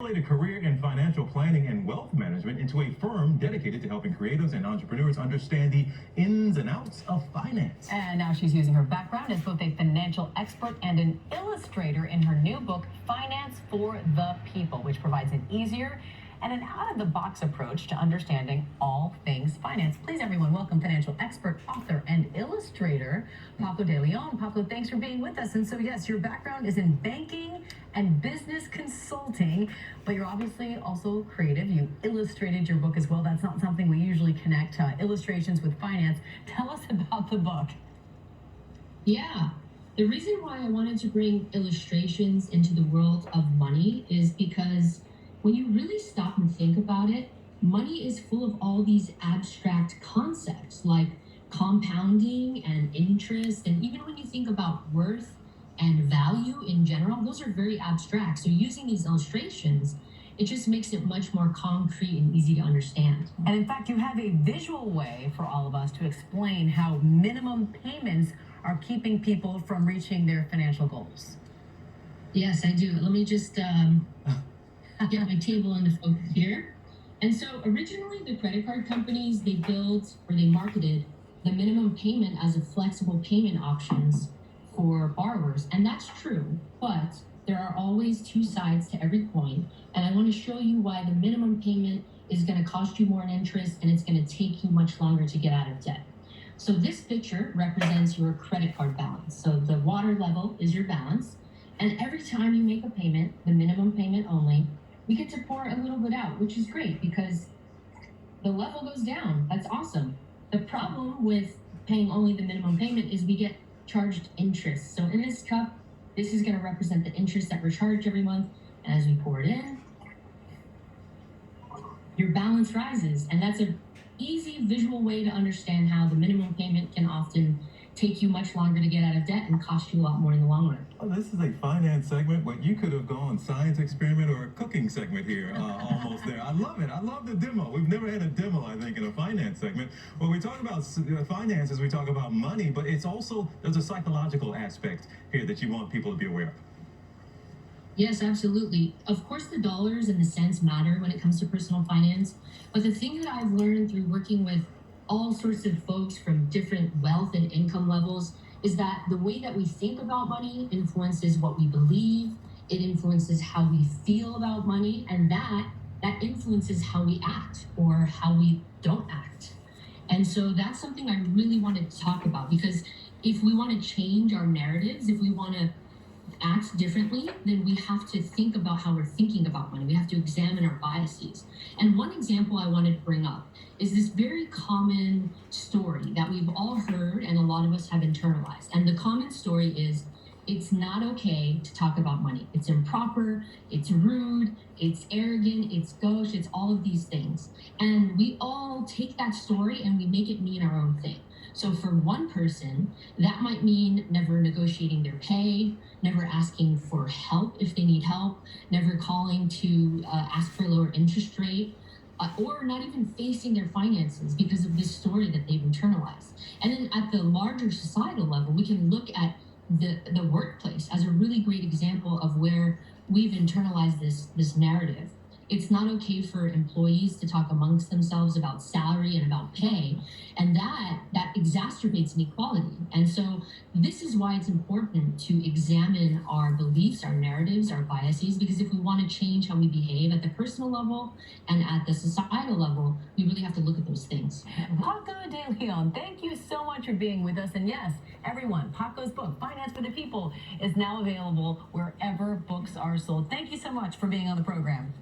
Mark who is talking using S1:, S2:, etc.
S1: formulate a career in financial planning and wealth management into a firm dedicated to helping creatives and entrepreneurs understand the ins and outs of finance.
S2: And now she's using her background as both a financial expert and an illustrator in her new book, Finance for the People, which provides an easier and an out-of-the-box approach to understanding all things finance. Please, everyone, welcome financial expert, author, and illustrator, Paco de Leon. Paco, thanks for being with us. And so, yes, your background is in banking and business consulting, but you're obviously also creative. You illustrated your book as well. That's not something we usually connect illustrations with finance. Tell us about the book.
S3: Yeah. The reason why I wanted to bring illustrations into the world of money is because when you really stop and think about it, money is full of all these abstract concepts like compounding and interest. And even when you think about worth and value in general, those are very abstract. So using these illustrations, it just makes it much more concrete and easy to understand.
S2: And in fact, you have a visual way for all of us to explain how minimum payments are keeping people from reaching their financial goals.
S3: Yes, I do. Let me just get my table into focus here. And so originally the credit card companies, they built or they marketed the minimum payment as a flexible payment options for borrowers. And that's true, but there are always two sides to every coin. And I want to show you why the minimum payment is going to cost you more in interest and it's going to take you much longer to get out of debt. So this picture represents your credit card balance. So the water level is your balance. And every time you make a payment, the minimum payment only, we get to pour a little bit out, which is great because the level goes down. That's awesome. The problem with paying only the minimum payment is we get charged interest. So in this cup, this is going to represent the interest that we're charged every month. And as we pour it in, your balance rises. And that's an easy visual way to understand how the minimum payment can often take you much longer to get out of debt and cost you a lot more in the long run.
S1: Oh, this is a finance segment, but you could have gone science experiment or a cooking segment here, almost there. I love it. I love the demo. We've never had a demo, I think, in a finance segment. When we talk about finances, we talk about money, but it's also, there's a psychological aspect here that you want people to be aware of.
S3: Yes, absolutely. Of course, the dollars and the cents matter when it comes to personal finance. But the thing that I've learned through working with all sorts of folks from different wealth and income levels is that the way that we think about money influences what we believe. It influences how we feel about money, and that influences how we act or how we don't act. And so that's something I really wanted to talk about, because if we want to change our narratives, if we want to act differently, then we have to think about how we're thinking about money. We have to examine our biases. And one example I wanted to bring up is this very common story that we've all heard and a lot of us have internalized. And the common story is, it's not okay to talk about money. It's improper, it's rude, it's arrogant, it's gauche, it's all of these things. And we all take that story and we make it mean our own thing. So for one person, that might mean never negotiating their pay, never asking for help if they need help, never calling to ask for a lower interest rate, or not even facing their finances because of this story that they've internalized. And then at the larger societal level, we can look at the workplace as a really great example of where we've internalized this narrative. It's not okay for employees to talk amongst themselves about salary and about pay, and that exacerbates inequality. And so this is why it's important to examine our beliefs, our narratives, our biases, because if we want to change how we behave at the personal level and at the societal level, we really have to look at those things.
S2: Paco de Leon, thank you so much for being with us. And yes, everyone, Paco's book, Finance for the People, is now available wherever books are sold. Thank you so much for being on the program.